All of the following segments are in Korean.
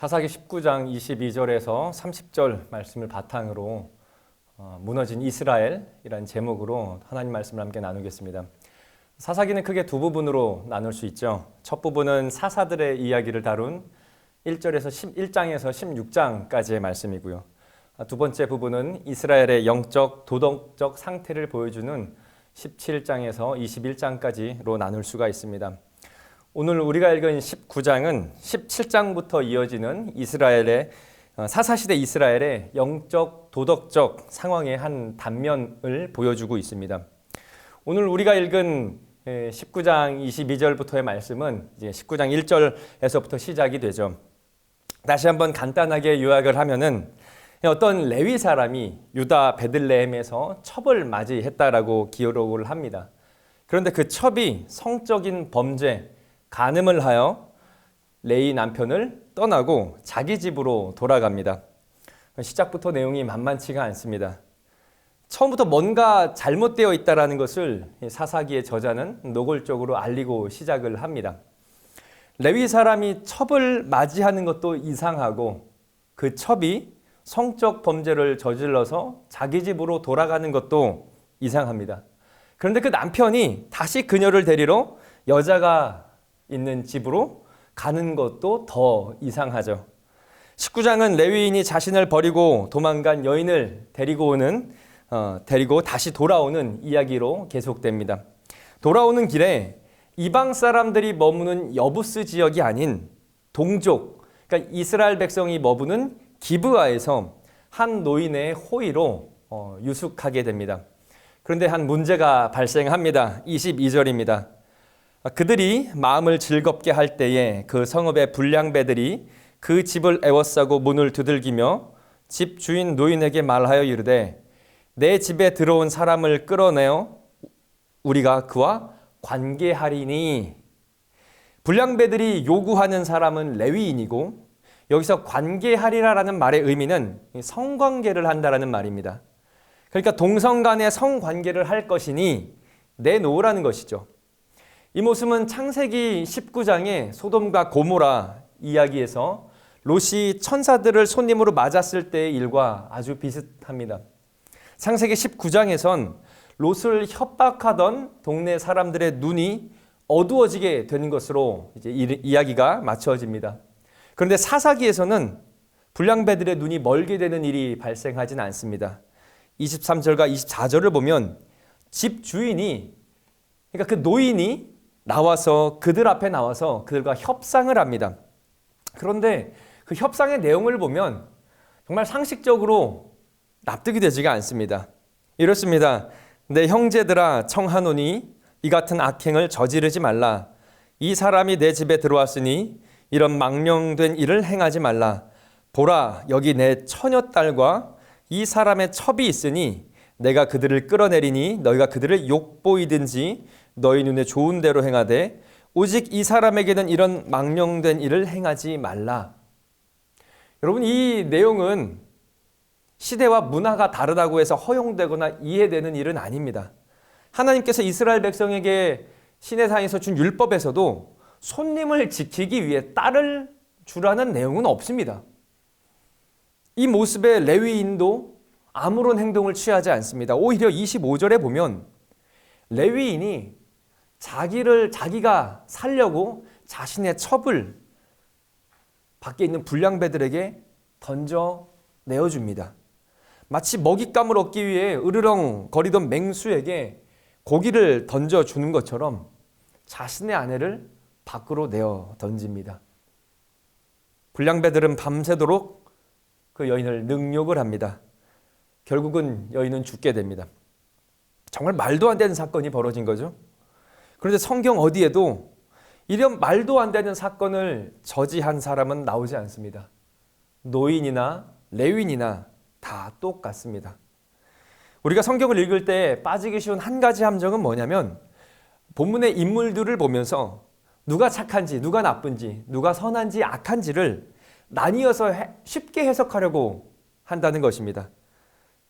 사사기 19장 22절에서 30절 말씀을 바탕으로 무너진 이스라엘이라는 제목으로 하나님 말씀을 함께 나누겠습니다. 사사기는 크게 두 부분으로 나눌 수 있죠. 첫 부분은 사사들의 이야기를 다룬 1장에서 16장까지의 말씀이고요. 두 번째 부분은 이스라엘의 영적, 도덕적 상태를 보여주는 17장에서 21장까지로 나눌 수가 있습니다. 오늘 우리가 읽은 19장은 17장부터 이어지는 이스라엘의 사사시대 이스라엘의 영적, 도덕적 상황의 한 단면을 보여주고 있습니다. 오늘 우리가 읽은 19장 22절부터의 말씀은 이제 19장 1절에서부터 시작이 되죠. 다시 한번 간단하게 요약을 하면은 어떤 레위 사람이 유다 베들레헴에서 첩을 맞이했다라고 기록을 합니다. 그런데 그 첩이 성적인 범죄, 간음을 하여 레위 남편을 떠나고 자기 집으로 돌아갑니다. 시작부터 내용이 만만치가 않습니다. 처음부터 뭔가 잘못되어 있다는 것을 사사기의 저자는 노골적으로 알리고 시작을 합니다. 레위 사람이 첩을 맞이하는 것도 이상하고 그 첩이 성적 범죄를 저질러서 자기 집으로 돌아가는 것도 이상합니다. 그런데 그 남편이 다시 그녀를 데리러 여자가 있는 집으로 가는 것도 더 이상하죠. 19장은 레위인이 자신을 버리고 도망간 여인을 데리고 다시 돌아오는 이야기로 계속됩니다. 돌아오는 길에 이방 사람들이 머무는 여부스 지역이 아닌 동족, 그러니까 이스라엘 백성이 머무는 기브아에서 한 노인의 호의로 유숙하게 됩니다. 그런데 한 문제가 발생합니다. 22절입니다. 그들이 마음을 즐겁게 할 때에 그 성읍의 불량배들이 그 집을 에워싸고 문을 두들기며 집 주인 노인에게 말하여 이르되 내 집에 들어온 사람을 끌어내어 우리가 그와 관계하리니. 불량배들이 요구하는 사람은 레위인이고 여기서 관계하리라라는 말의 의미는 성관계를 한다라는 말입니다. 그러니까 동성 간의 성관계를 할 것이니 내놓으라는 것이죠. 이 모습은 창세기 19장의 소돔과 고모라 이야기에서 롯이 천사들을 손님으로 맞았을 때의 일과 아주 비슷합니다. 창세기 19장에선 롯을 협박하던 동네 사람들의 눈이 어두워지게 되는 것으로 이제 이야기가 맞춰집니다. 그런데 사사기에서는 불량배들의 눈이 멀게 되는 일이 발생하진 않습니다. 23절과 24절을 보면 집 주인이, 그러니까 그 노인이 그들 앞에 나와서 그들과 협상을 합니다. 그런데 그 협상의 내용을 보면 정말 상식적으로 납득이 되지가 않습니다. 이렇습니다. 내 형제들아 청하노니 이 같은 악행을 저지르지 말라. 이 사람이 내 집에 들어왔으니 이런 망령된 일을 행하지 말라. 보라, 여기 내 처녀딸과 이 사람의 첩이 있으니 내가 그들을 끌어내리니 너희가 그들을 욕보이든지 너희 눈에 좋은 대로 행하되 오직 이 사람에게는 이런 망령된 일을 행하지 말라. 여러분, 이 내용은 시대와 문화가 다르다고 해서 허용되거나 이해되는 일은 아닙니다. 하나님께서 이스라엘 백성에게 시내산에서 준 율법에서도 손님을 지키기 위해 딸을 주라는 내용은 없습니다. 이 모습의 레위인도 아무런 행동을 취하지 않습니다. 오히려 25절에 보면 레위인이 자기가 살려고 자신의 첩을 밖에 있는 불량배들에게 던져 내어줍니다. 마치 먹잇감을 얻기 위해 으르렁거리던 맹수에게 고기를 던져주는 것처럼 자신의 아내를 밖으로 내어 던집니다. 불량배들은 밤새도록 그 여인을 능욕을 합니다. 결국은 여인은 죽게 됩니다. 정말 말도 안 되는 사건이 벌어진 거죠. 그런데 성경 어디에도 이런 말도 안 되는 사건을 저지한 사람은 나오지 않습니다. 노인이나 레위인이나 다 똑같습니다. 우리가 성경을 읽을 때 빠지기 쉬운 한 가지 함정은 뭐냐면 본문의 인물들을 보면서 누가 착한지, 누가 나쁜지, 누가 선한지, 악한지를 나뉘어서 쉽게 해석하려고 한다는 것입니다.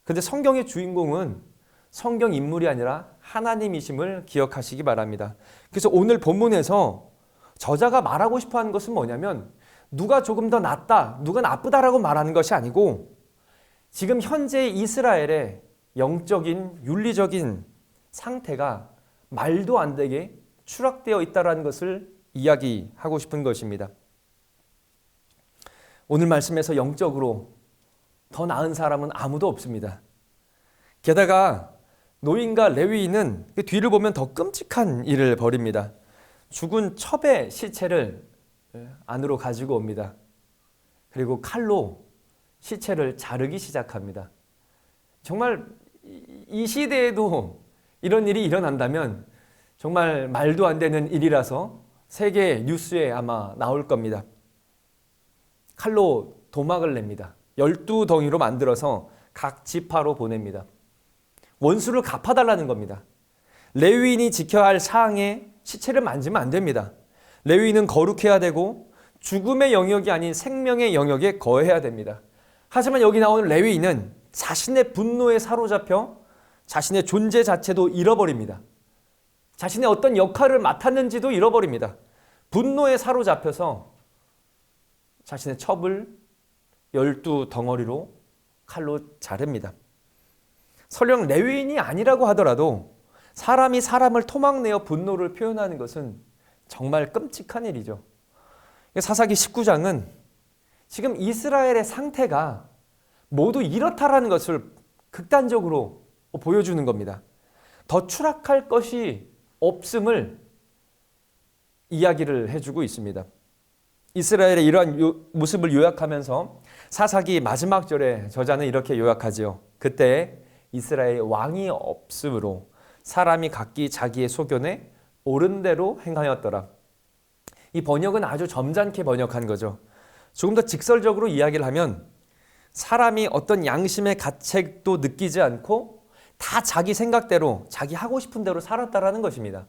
그런데 성경의 주인공은 성경 인물이 아니라 하나님이심을 기억하시기 바랍니다. 그래서 오늘 본문에서 저자가 말하고 싶어 하는 것은 뭐냐면 누가 조금 더 낫다, 누가 나쁘다라고 말하는 것이 아니고 지금 현재 이스라엘의 영적인, 윤리적인 상태가 말도 안 되게 추락되어 있다는 것을 이야기하고 싶은 것입니다. 오늘 말씀에서 영적으로 더 나은 사람은 아무도 없습니다. 게다가 노인과 레위인은 그 뒤를 보면 더 끔찍한 일을 벌입니다. 죽은 첩의 시체를 안으로 가지고 옵니다. 그리고 칼로 시체를 자르기 시작합니다. 정말 이 시대에도 이런 일이 일어난다면 정말 말도 안 되는 일이라서 세계 뉴스에 아마 나올 겁니다. 칼로 도막을 냅니다. 12덩이로 만들어서 각 지파로 보냅니다. 원수를 갚아달라는 겁니다. 레위인이 지켜야 할 사항에 시체를 만지면 안 됩니다. 레위인은 거룩해야 되고 죽음의 영역이 아닌 생명의 영역에 거해야 됩니다. 하지만 여기 나오는 레위인은 자신의 분노에 사로잡혀 자신의 존재 자체도 잃어버립니다. 자신의 어떤 역할을 맡았는지도 잃어버립니다. 분노에 사로잡혀서 자신의 첩을 12덩어리로 칼로 자릅니다. 설령 레위인이 아니라고 하더라도 사람이 사람을 토막내어 분노를 표현하는 것은 정말 끔찍한 일이죠. 사사기 19장은 지금 이스라엘의 상태가 모두 이렇다라는 것을 극단적으로 보여주는 겁니다. 더 추락할 것이 없음을 이야기를 해주고 있습니다. 이스라엘의 이러한 모습을 요약하면서 사사기 마지막 절에 저자는 이렇게 요약하지요. 그때 이스라엘의 왕이 없으므로 사람이 각기 자기의 소견에 옳은 대로 행하였더라. 이 번역은 아주 점잖게 번역한 거죠. 조금 더 직설적으로 이야기를 하면 사람이 어떤 양심의 가책도 느끼지 않고 다 자기 생각대로 자기 하고 싶은 대로 살았다라는 것입니다.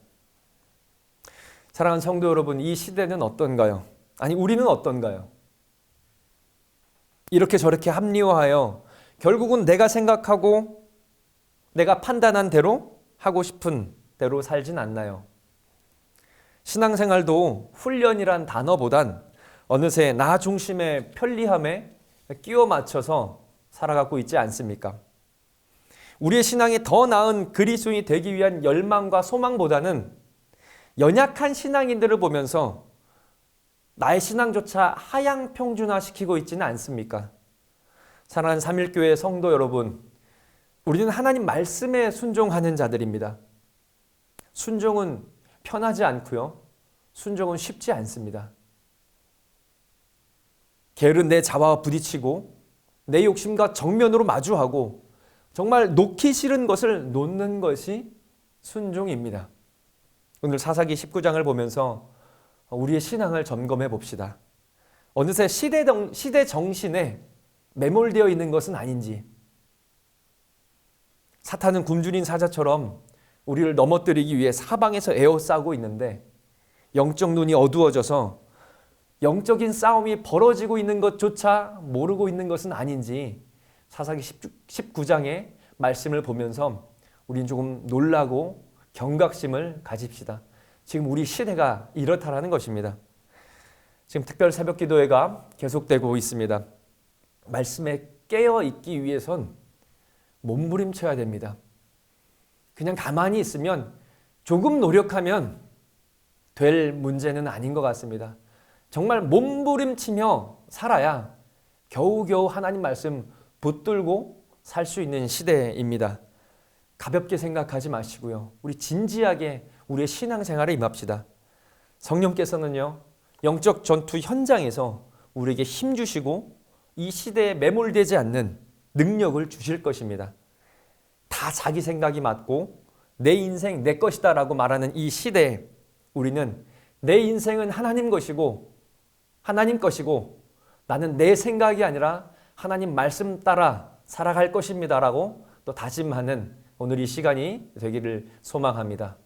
사랑하는 성도 여러분, 이 시대는 어떤가요? 아니, 우리는 어떤가요? 이렇게 저렇게 합리화하여 결국은 내가 생각하고 내가 판단한 대로 하고 싶은 대로 살진 않나요? 신앙생활도 훈련이란 단어보단 어느새 나 중심의 편리함에 끼워 맞춰서 살아가고 있지 않습니까? 우리의 신앙이 더 나은 그리스도인이 되기 위한 열망과 소망보다는 연약한 신앙인들을 보면서 나의 신앙조차 하향 평준화시키고 있지는 않습니까? 사랑하는 삼일교회 성도 여러분, 우리는 하나님 말씀에 순종하는 자들입니다. 순종은 편하지 않고요. 순종은 쉽지 않습니다. 게으른 내 자아와 부딪히고 내 욕심과 정면으로 마주하고 정말 놓기 싫은 것을 놓는 것이 순종입니다. 오늘 사사기 19장을 보면서 우리의 신앙을 점검해 봅시다. 어느새 시대 정신에 매몰되어 있는 것은 아닌지, 사탄은 굶주린 사자처럼 우리를 넘어뜨리기 위해 사방에서 에워싸고 있는데 영적 눈이 어두워져서 영적인 싸움이 벌어지고 있는 것조차 모르고 있는 것은 아닌지 사사기 19장의 말씀을 보면서 우린 조금 놀라고 경각심을 가집시다. 지금 우리 시대가 이렇다라는 것입니다. 지금 특별 새벽 기도회가 계속되고 있습니다. 말씀에 깨어 있기 위해선 몸부림쳐야 됩니다. 그냥 가만히 있으면 조금 노력하면 될 문제는 아닌 것 같습니다. 정말 몸부림치며 살아야 겨우겨우 하나님 말씀 붙들고 살 수 있는 시대입니다. 가볍게 생각하지 마시고요. 우리 진지하게 우리의 신앙생활에 임합시다. 성령께서는요, 영적 전투 현장에서 우리에게 힘 주시고 이 시대에 매몰되지 않는 능력을 주실 것입니다. 다 자기 생각이 맞고 내 인생 내 것이다 라고 말하는 이 시대에 우리는 내 인생은 하나님 것이고 하나님 것이고 나는 내 생각이 아니라 하나님 말씀 따라 살아갈 것입니다 라고 또 다짐하는 오늘 이 시간이 되기를 소망합니다.